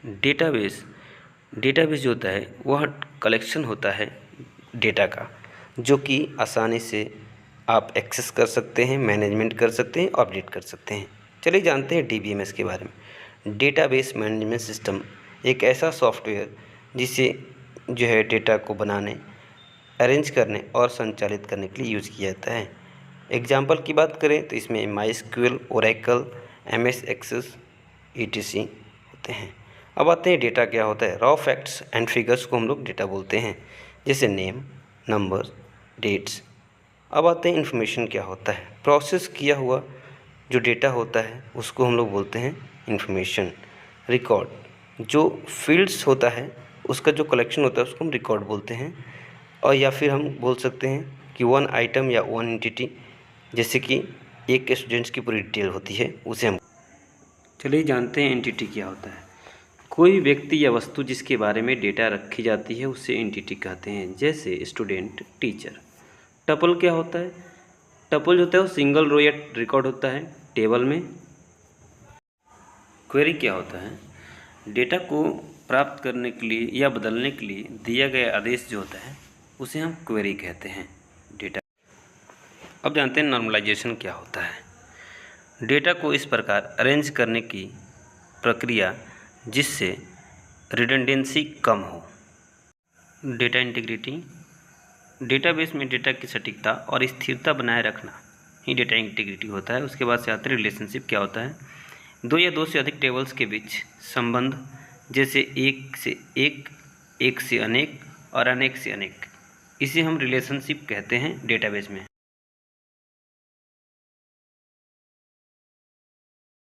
Database database जो होता है वह कलेक्शन होता है डेटा का, जो कि आसानी से आप एक्सेस कर सकते हैं, मैनेजमेंट कर सकते हैं, अपडेट कर सकते हैं। चलिए जानते हैं डीबीएमएस के बारे में। डेटाबेस मैनेजमेंट सिस्टम एक ऐसा सॉफ्टवेयर जिसे जो है डेटा को बनाने, अरेंज करने और संचालित करने के लिए यूज़ किया जाता है। एग्जाम्पल की बात करें तो इसमें MySQL, Oracle, MS Access etc होते हैं। अब आते हैं डेटा क्या होता है। रॉ फैक्ट्स एंड फिगर्स को हम लोग डेटा बोलते हैं, जैसे नेम, नंबर, डेट्स। अब आते हैं इन्फॉर्मेशन क्या होता है। प्रोसेस किया हुआ जो डेटा होता है उसको हम लोग बोलते हैं इन्फॉर्मेशन। रिकॉर्ड जो फील्ड्स होता है उसका जो कलेक्शन होता है उसको हम रिकॉर्ड बोलते हैं। और या फिर हम बोल सकते हैं कि वन आइटम या वन एंटिटी, जैसे कि एक स्टूडेंट्स की पूरी डिटेल होती है उसे हम। चलिए जानते हैं एंटिटी क्या होता है। कोई व्यक्ति या वस्तु जिसके बारे में डेटा रखी जाती है उसे एंटिटी कहते हैं, जैसे स्टूडेंट, टीचर। टपल क्या होता है। टपल जो होता है वो सिंगल रो या रिकॉर्ड होता है टेबल में। क्वेरी क्या होता है। डेटा को प्राप्त करने के लिए या बदलने के लिए दिया गया आदेश जो होता है उसे हम क्वेरी कहते हैं। डेटा। अब जानते हैं नॉर्मलाइजेशन क्या होता है। डेटा को इस प्रकार अरेंज करने की प्रक्रिया जिससे रिडंडेंसी कम हो। डेटा इंटीग्रिटी, डेटाबेस में डेटा की सटीकता और स्थिरता बनाए रखना ही डेटा इंटीग्रिटी होता है। उसके बाद से आते हैं रिलेशनशिप क्या होता है। दो या दो से अधिक टेबल्स के बीच संबंध, जैसे एक से एक, एक से अनेक और अनेक से अनेक, इसे हम रिलेशनशिप कहते हैं डेटाबेस में।